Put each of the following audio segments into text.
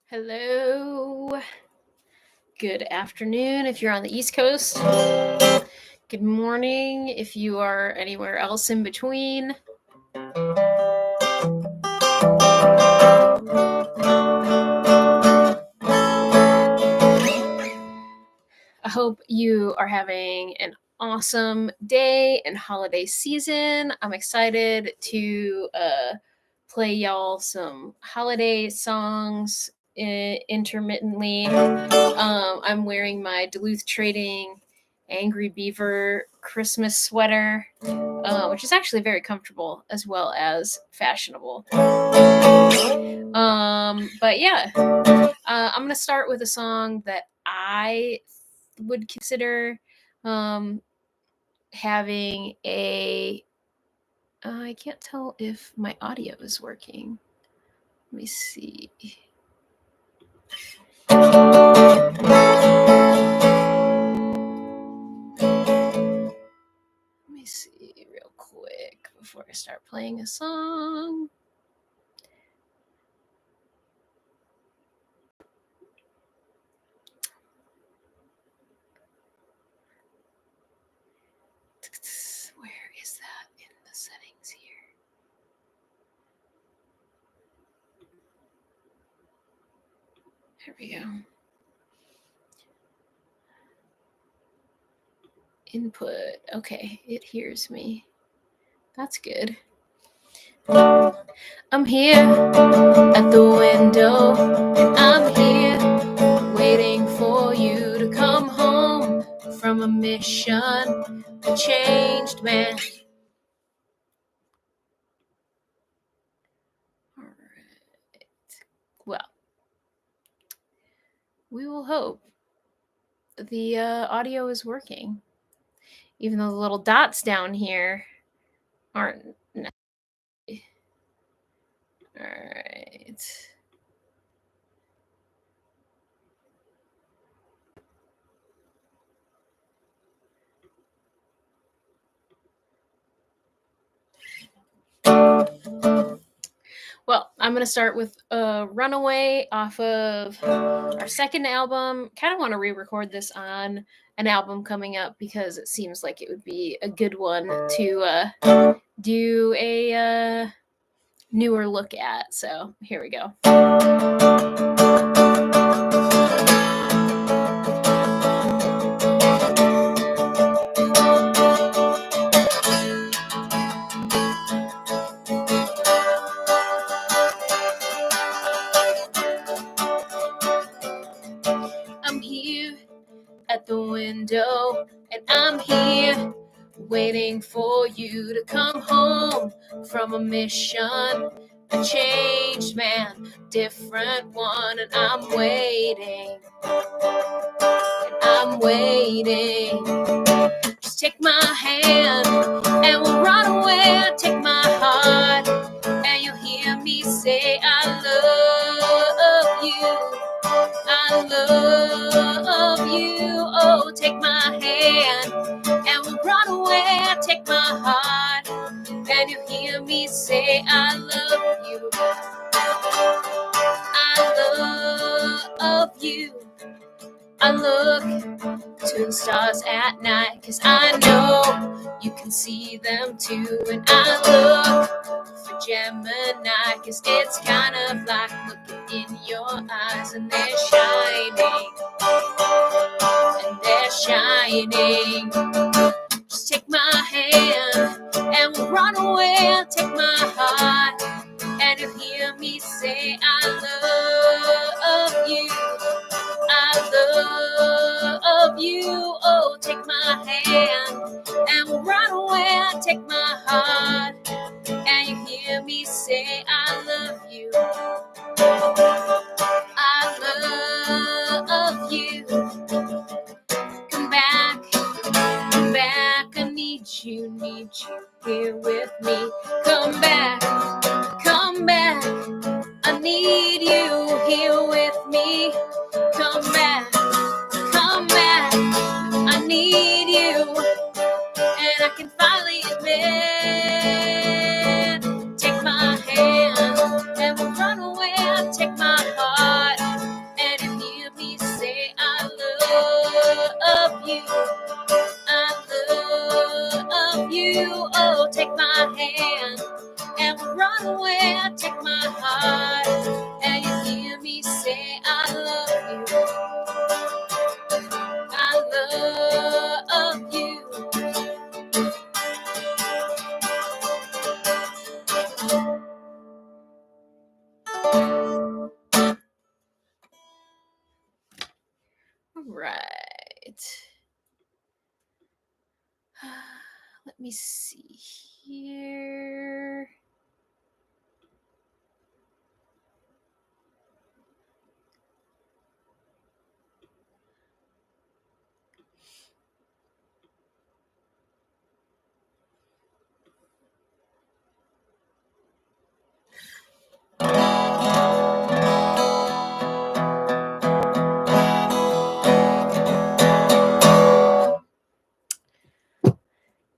Hello. Good afternoon if you're on the East Coast. Good morning if you are anywhere else in between. I hope you are having an awesome day and holiday season. I'm excited to play y'all some holiday songs intermittently. I'm wearing my Duluth Trading Angry Beaver Christmas sweater, which is actually very comfortable as well as fashionable. But yeah, I'm going to start with a song that I would consider having a. I can't tell if my audio is working. Let me see. Let me see real quick before I start playing a song. Where is that in the settings here? There we go. Input. Okay, it hears me. That's good. I'm here at the window, and I'm here waiting for you to come home from a mission, a changed man. All right. Well, we will hope the audio is working, even though the little dots down here aren't. All right. Well, I'm going to start with Runaway off of our second album. Kind of want to re-record this on an album coming up because it seems like it would be a good one to do a newer look at. So here we go. I'm here at the window, and I'm here waiting for you to come home from a mission, a changed man, different one, and I'm waiting, Just take my hand and we'll run away. Take my heart and you'll hear me say I love you. I love you. Oh, take my hand and we'll run away. Take my heart and you hear me say I love you. I love you. I look to the stars at night, 'cause I know you can see them too. And I look for Gemini, 'cause it's kind of like looking in your eyes, and they're shining, Just take my hand and we'll run away. Take my heart and you'll hear me say I love you. I love you. Oh, take my hand and we'll run away. Take my heart and you hear me say I love you. I love you. Come back. I need you here with me. Come back. I need you here with me. Come back. I need you, and I can finally admit. Take my hand and we'll run away. Take my heart right. Let me see here.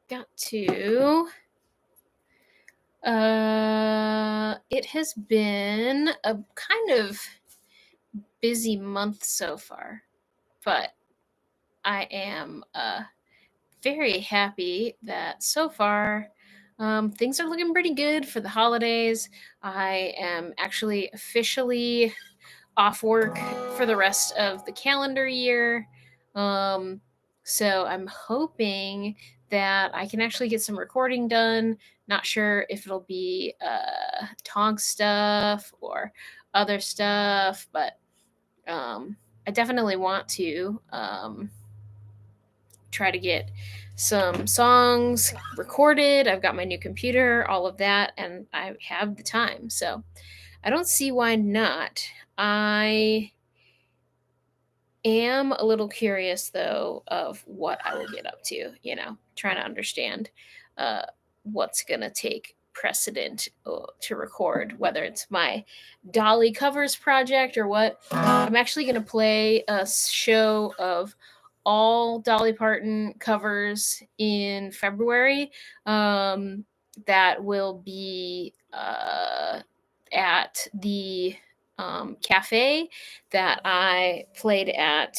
Got to. It has been a kind of busy month so far, but I am very happy that so far things are looking pretty good for the holidays. I am actually officially off work for the rest of the calendar year. Um, so I'm hoping that I can actually get some recording done. Not sure if it'll be Tonks stuff or other stuff, but I definitely want to try to get some songs recorded. I've got my new computer, all of that, and I have the time. So I don't see why not. I am a little curious though of what I will get up to, trying to understand uh, what's going to take precedent to record, whether it's my Dolly covers project or what. I'm actually going to play a show of all Dolly Parton covers in February. That will be at the cafe that I played at.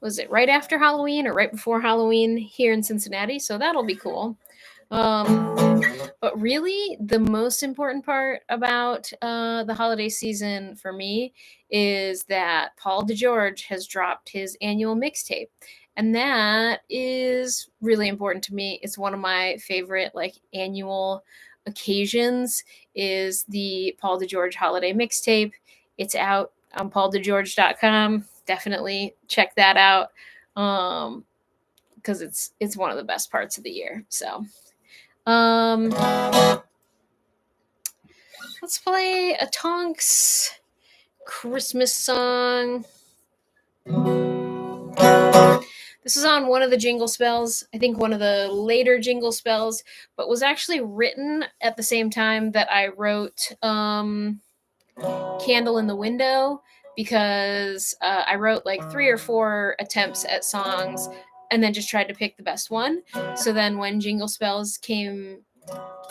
Was it right after Halloween or right before Halloween here in Cincinnati? So that'll be cool. But really, the most important part about the holiday season for me is that Paul DeGeorge has dropped his annual mixtape. And that is really important to me. It's one of my favorite annual occasions is the Paul DeGeorge holiday mixtape. It's out on pauldegeorge.com. Definitely check that out. Because it's one of the best parts of the year. So let's play a Tonks Christmas song. This is on one of the jingle spells, I think one of the later jingle spells, but was actually written at the same time that I wrote Candle in the Window, because I wrote like 3 or 4 attempts at songs and then just tried to pick the best one. So then when jingle spells came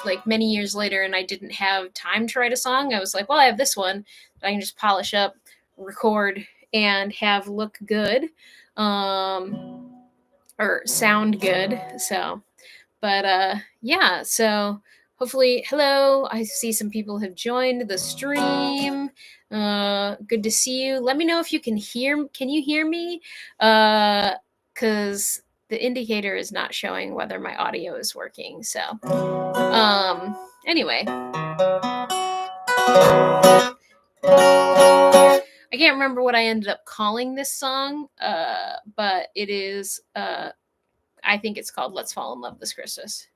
like many years later and I didn't have time to write a song, I was like, well, I have this one that I can just polish up, record, and have look good, or sound good. So, but yeah, so hopefully, hello, I see some people have joined the stream. Good to see you. Let me know if you can you hear me? Because the indicator is not showing whether my audio is working. So anyway, I can't remember what I ended up calling this song, but it is I think it's called Let's Fall in Love This Christmas.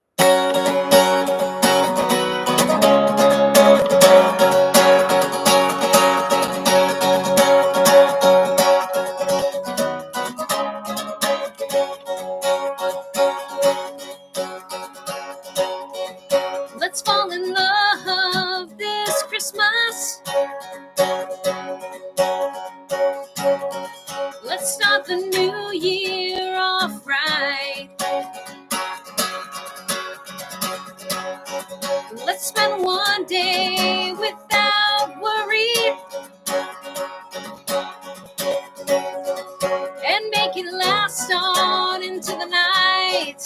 Let's fall in love this Christmas. Let's start the new year off right. Let's spend one day without worry and make it last on into the night.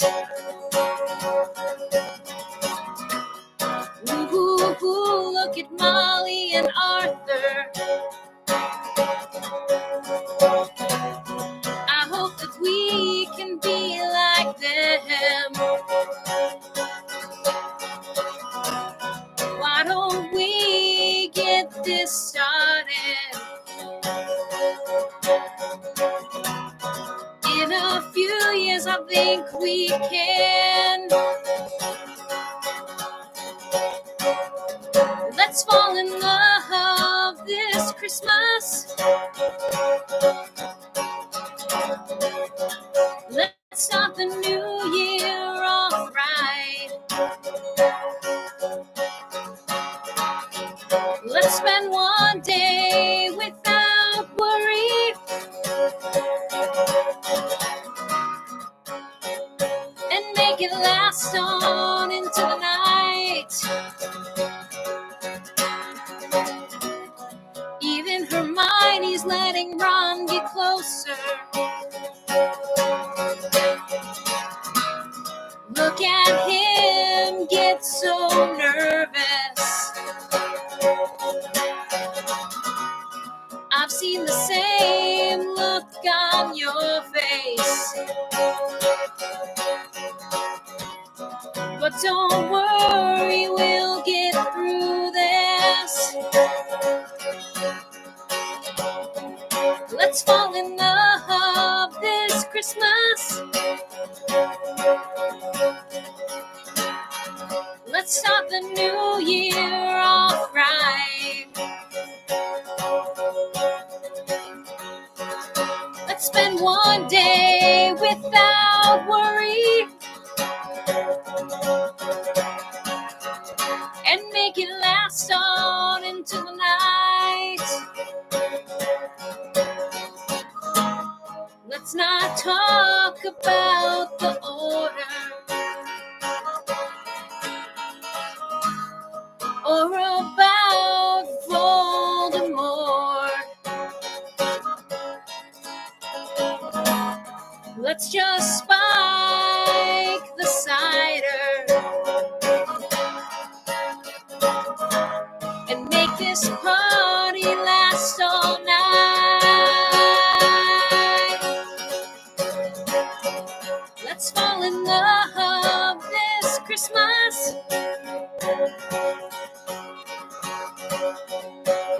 Ooh, look at Molly and Arthur. I hope that we can be like them. Why don't we get this started? as I think we can. Let's fall in love this Christmas. Let's start the new year off right. Let's spend one day without worry and make it last on into the night. Even Hermione's letting Ron get closer. Look at him get so nervous. I've seen the same look on your face. But don't worry, we'll get through this. Let's fall in love this Christmas. Let's start the new year off right. Let's spend one day without worry and make it last on into the night. Let's not talk about the order or about Voldemort. Let's just spike the cider and make this party last all night. Let's fall in love this Christmas.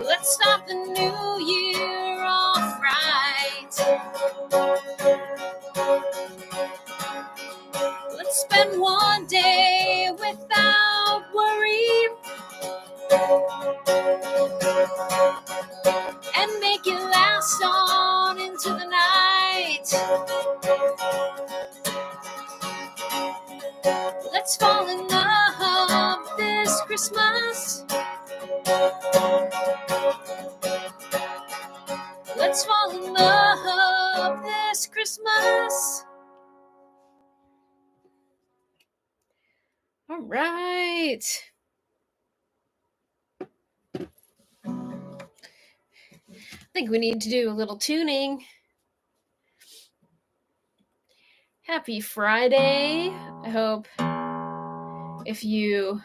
Let's start the new year off right. Let's spend one day without worry and make it last on into the night. Let's fall in love this Christmas. Let's fall in love this Christmas. All right. I think we need to do a little tuning. Happy Friday. I hope if you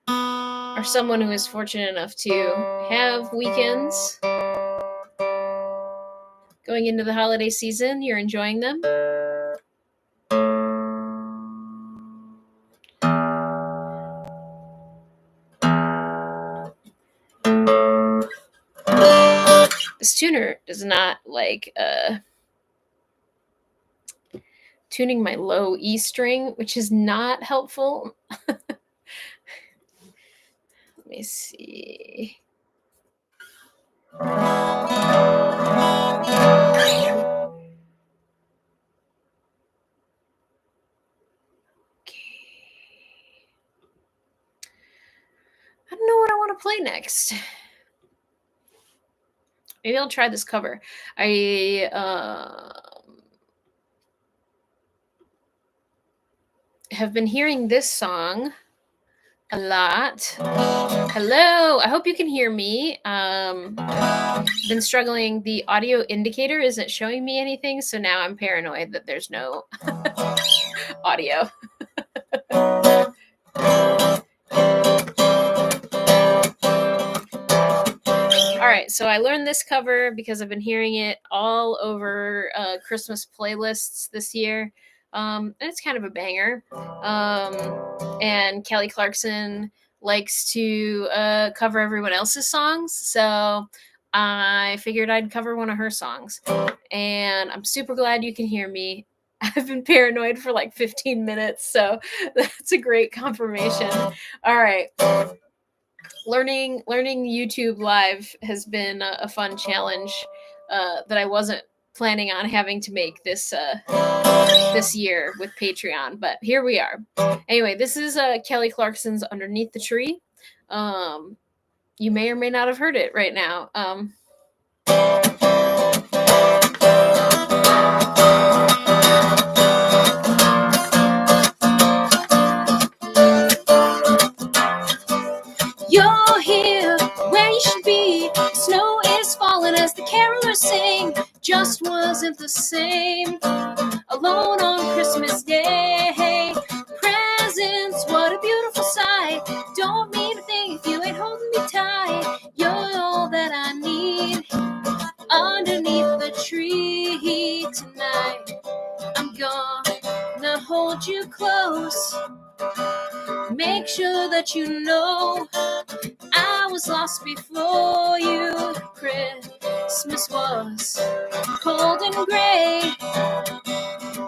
are someone who is fortunate enough to have weekends going into the holiday season, you're enjoying them. This tuner does not like tuning my low E string, which is not helpful. Let me see. I don't know what I want to play next. Maybe I'll try this cover. I have been hearing this song a lot. Hello, I hope you can hear me. Been struggling. The audio indicator isn't showing me anything, so now I'm paranoid that there's no audio. All right, so I learned this cover because I've been hearing it all over Christmas playlists this year. And it's kind of a banger. And Kelly Clarkson likes to cover everyone else's songs, so I figured I'd cover one of her songs. And I'm super glad you can hear me. I've been paranoid for like 15 minutes, so that's a great confirmation. All right. Learning YouTube Live has been a fun challenge that I wasn't planning on having to make this year with Patreon, but here we are. Anyway, this is Kelly Clarkson's "Underneath the Tree." You may or may not have heard it right now. You're here where you should be. Snow is falling as the carolers sing. Just wasn't the same. Alone on Christmas Day. Presents, what a beautiful sight. Don't mean a thing if you ain't holding me tight. You're all that I need. Underneath the tree tonight, I'm gonna hold you close. Make sure that you know I was lost before you. Christmas was cold and gray.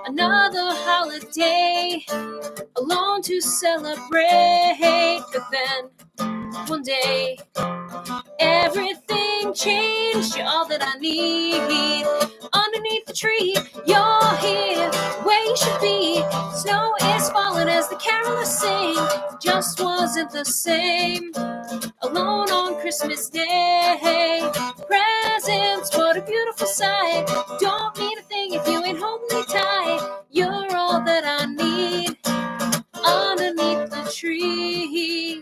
Another holiday alone to celebrate. But then one day everything changed. You're all that I need. Underneath the tree, you're here where you should be. Snow is falling as the carolers sing. Just wasn't the same. Alone on Christmas Day. Presents, what a beautiful sight. Don't mean a thing if you ain't holding me tight. You're all that I need. Underneath the tree,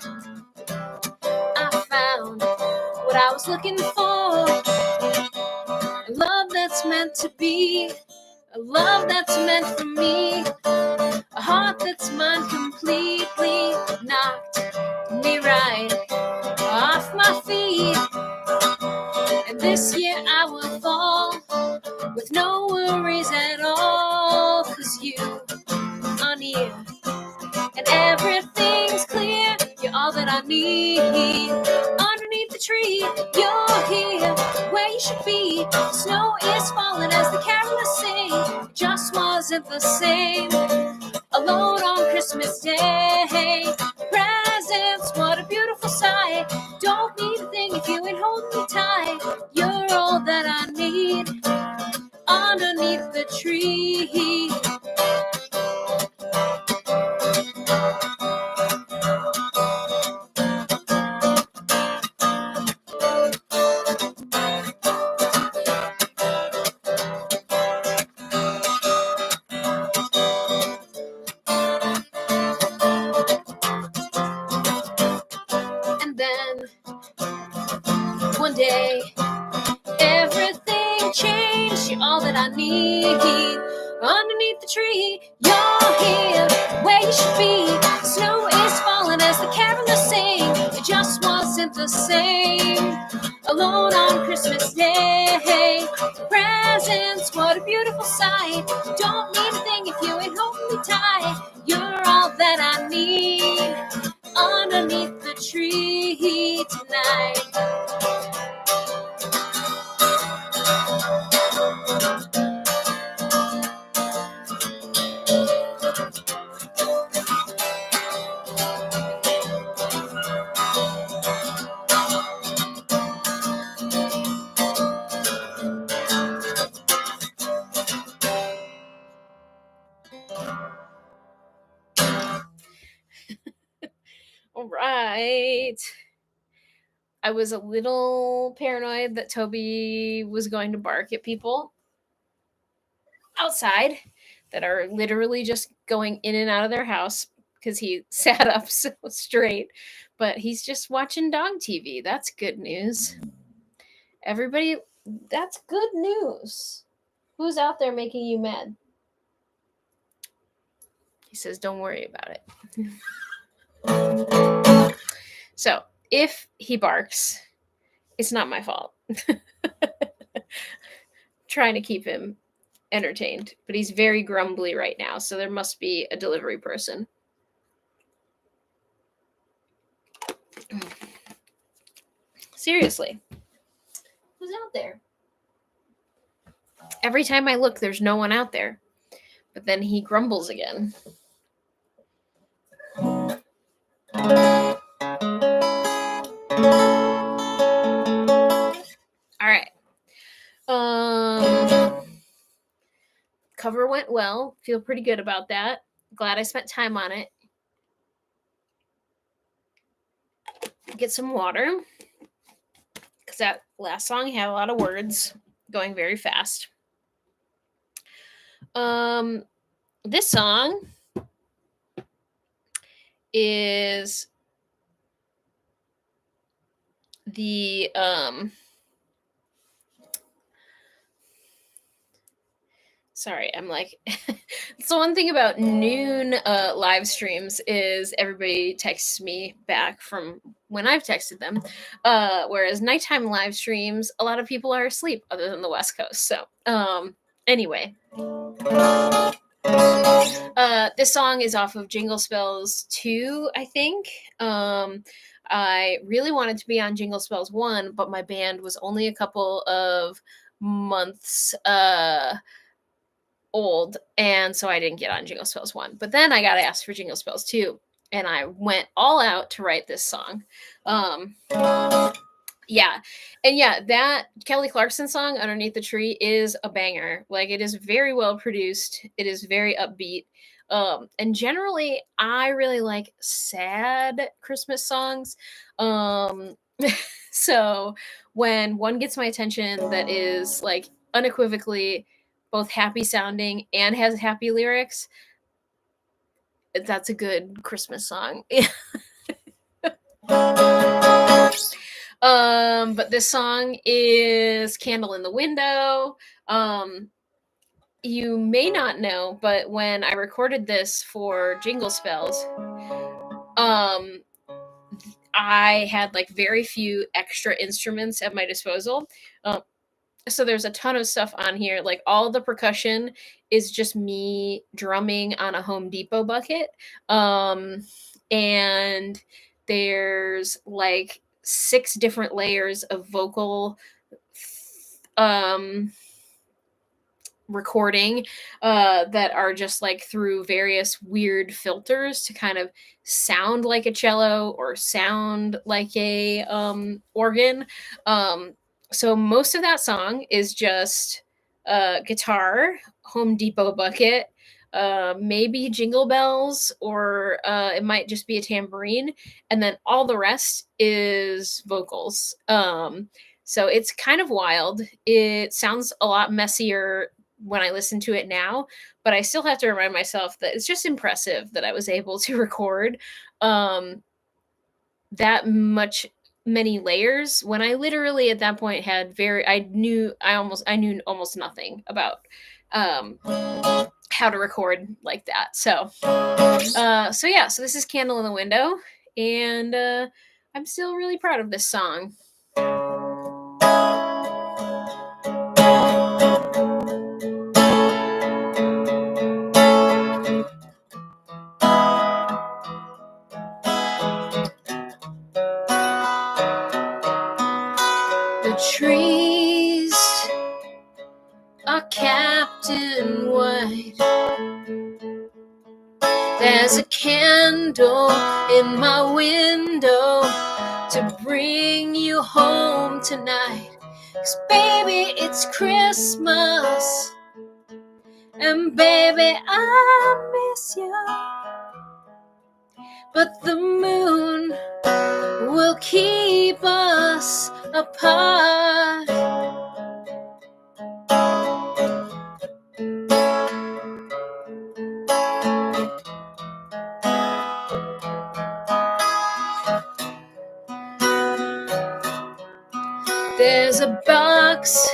I found what I was looking for. A love that's meant to be. A love that's meant for me. A heart that's mine completely. Knocked me right off my feet. And this year I will fall with no worries at all. 'Cause you are near and everything's clear. You're all that I need. Underneath the tree, you're here where you should be. Snow is falling as the carolers sing. Just wasn't the same. Alone on Christmas Day. Presents, what a beautiful sight. Don't mean a thing if you ain't holding me tight. You're all that I need. Underneath the tree. And then one day everything changed. You're all that I need. Underneath the tree, you're here where you should be. Snow is falling as the carolers sing. It just wasn't the same. Alone on Christmas Day. Presents, what a beautiful sight. Don't mean a thing if you ain't holding me tight. You're all that I need. Underneath the tree tonight. All right. I was a little paranoid that Toby was going to bark at people outside that are literally just going in and out of their house because he sat up so straight. But he's just watching dog TV. That's good news. Everybody, that's good news. Who's out there making you mad? He says, don't worry about it. So, if he barks, it's not my fault. Trying to keep him entertained, but he's very grumbly right now, so there must be a delivery person. Seriously. Who's out there? Every time I look, there's no one out there. but then he grumbles again. All right. Cover went well. Feel pretty good about that. Glad I spent time on it. Get some water, because that last song had a lot of words going very fast. This song is the sorry, I'm like it's the one thing about noon live streams is everybody texts me back from when I've texted them, whereas nighttime live streams, a lot of people are asleep other than the West Coast. So anyway, this song is off of Jingle Spells 2, I think. I really wanted to be on Jingle Spells 1, but my band was only a couple of months old, and so I didn't get on Jingle Spells 1. But then I got asked for Jingle Spells 2, and I went all out to write this song. Yeah. And yeah, that Kelly Clarkson song, Underneath the Tree, is a banger. Like, it is very well produced. It is very upbeat. And generally, I really like sad Christmas songs. So when one gets my attention that is like unequivocally both happy sounding and has happy lyrics, that's a good Christmas song. But this song is Candle in the Window. You may not know, but when I recorded this for Jingle Spells, I had like very few extra instruments at my disposal. So there's a ton of stuff on here. Like, all the percussion is just me drumming on a Home Depot bucket. And there's like 6 different layers of vocal recording that are just like through various weird filters to kind of sound like a cello or sound like a organ. So most of that song is just guitar, Home Depot bucket, maybe jingle bells, or it might just be a tambourine, and then all the rest is vocals. So it's kind of wild. It sounds a lot messier when I listen to it now, but I still have to remind myself that it's just impressive that I was able to record that many layers when I literally at that point had I knew almost nothing about how to record like that. So this is Candle in the Window, and I'm still really proud of this song. The trees are Captain White. There's a candle in my window to bring you home tonight. 'Cause baby, it's Christmas, and baby, I miss you. But the moon will keep us apart. There's a box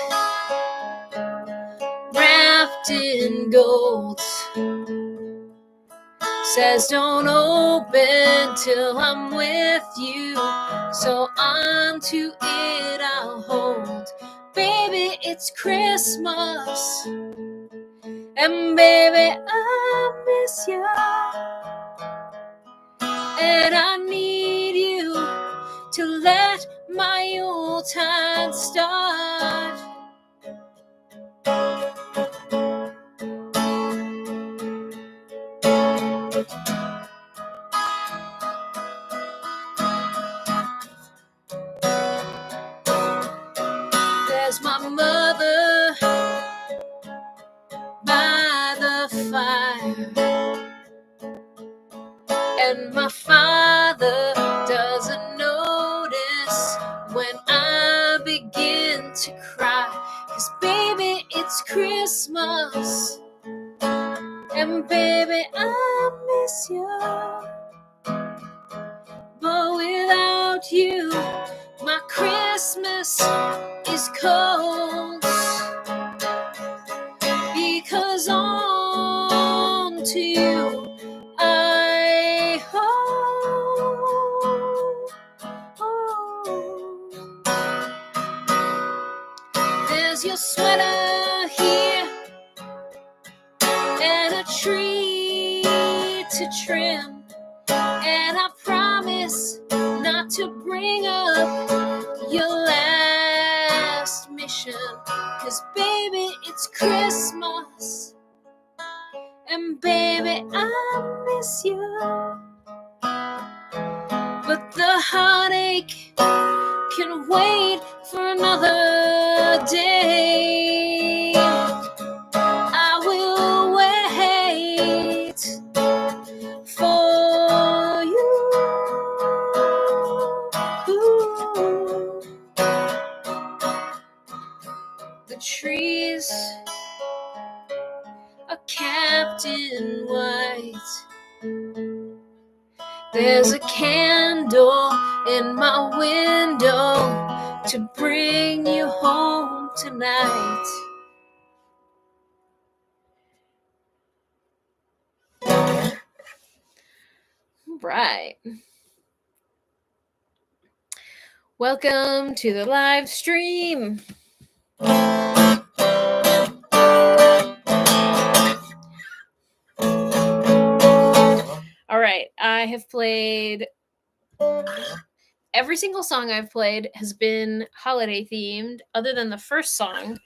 wrapped in gold, says don't open till I'm with you, so onto it I'll hold. Baby, it's Christmas, and baby, I miss you, and I need you to let my old time start. And my father doesn't notice when I begin to cry. 'Cause baby, it's Christmas. And baby, I miss you. But without you, my Christmas is cold. Because on to you I hope. There's your sweater here and a tree to trim, and I promise not to bring up your last mission. 'Cause baby, it's Christmas, and baby, I miss you. But the heartache can wait for another day. I will wait for you. The trees are capped in white. There's a candle in my window to bring you home tonight. Right. Welcome to the live stream. All right, I have played every single song I've played has been holiday themed, other than the first song,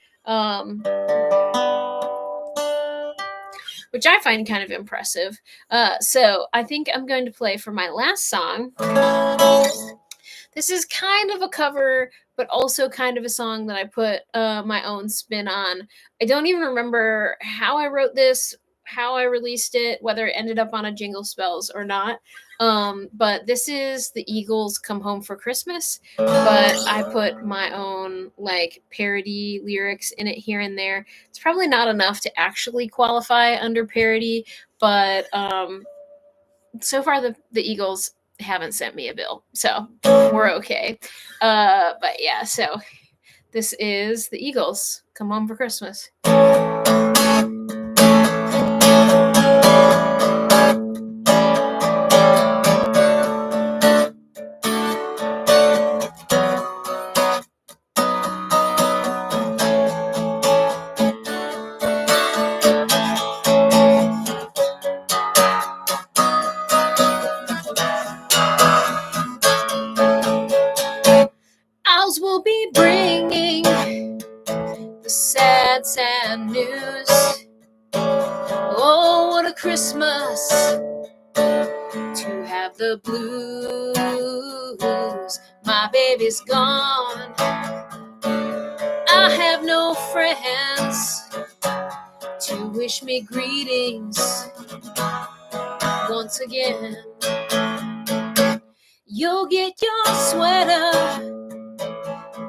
which I find kind of impressive. So I think I'm going to play for my last song. This is kind of a cover, but also kind of a song that I put my own spin on. I don't even remember how I wrote this, how I released it, whether it ended up on a Jingle Spells or not. But this is the Eagles' Come Home for Christmas, but I put my own like parody lyrics in it here and there. It's probably not enough to actually qualify under parody, but so far the Eagles haven't sent me a bill, so we're okay. But yeah, so this is the Eagles' Come Home for Christmas. Owls will be bringing the sad, sad news. Oh, what a Christmas to have the blues. My baby's gone. I have no friends to wish me greetings once again. You'll get your sweater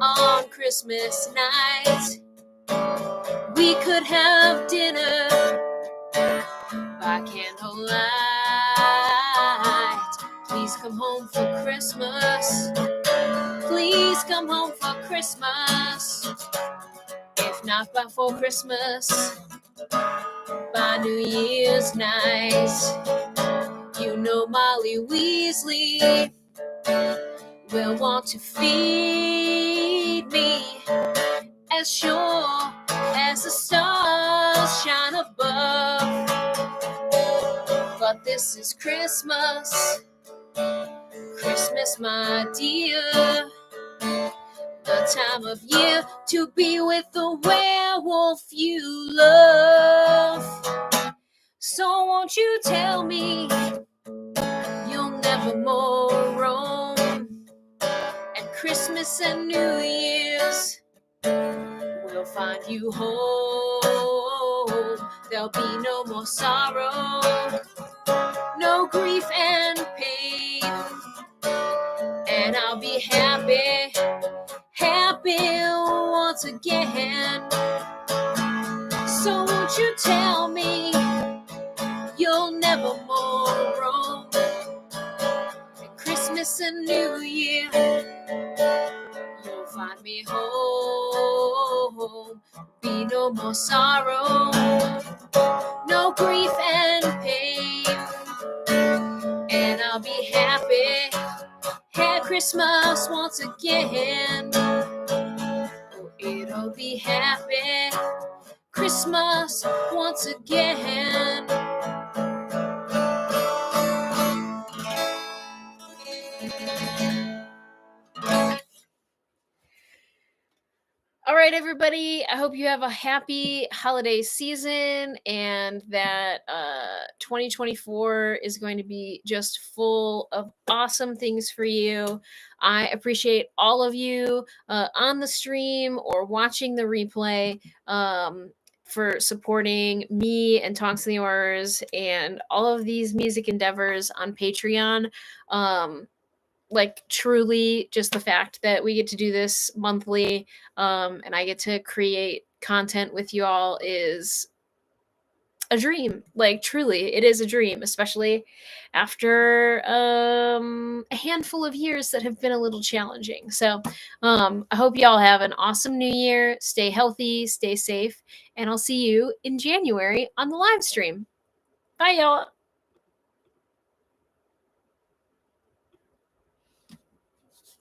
on Christmas night. We could have dinner by candlelight. Please come home for Christmas. Please come home for Christmas. If not before Christmas, by New Year's night. You know Molly Weasley will want to feed me, as sure as the stars shine above. But this is Christmas, Christmas, my dear, the time of year to be with the werewolf you love. So won't you tell me you'll never more roam at Christmas and New Year's? We'll find you home. There'll be no more sorrow, no grief and you tell me you'll never more roam? At Christmas and New Year, you'll find me home. Be no more sorrow, no grief and pain, and I'll be happy. Had Christmas once again. Oh, it'll be happy Christmas once again. All right, everybody. I hope you have a happy holiday season and that 2024 is going to be just full of awesome things for you. I appreciate all of you on the stream or watching the replay for supporting me and Tonks and the Horrors and all of these music endeavors on Patreon. Like truly just the fact that we get to do this monthly and I get to create content with you all is a dream. Like truly it is a dream, especially after a handful of years that have been a little challenging. So I hope you all have an awesome new year. Stay healthy, stay safe, and I'll see you in January on the live stream. Bye y'all.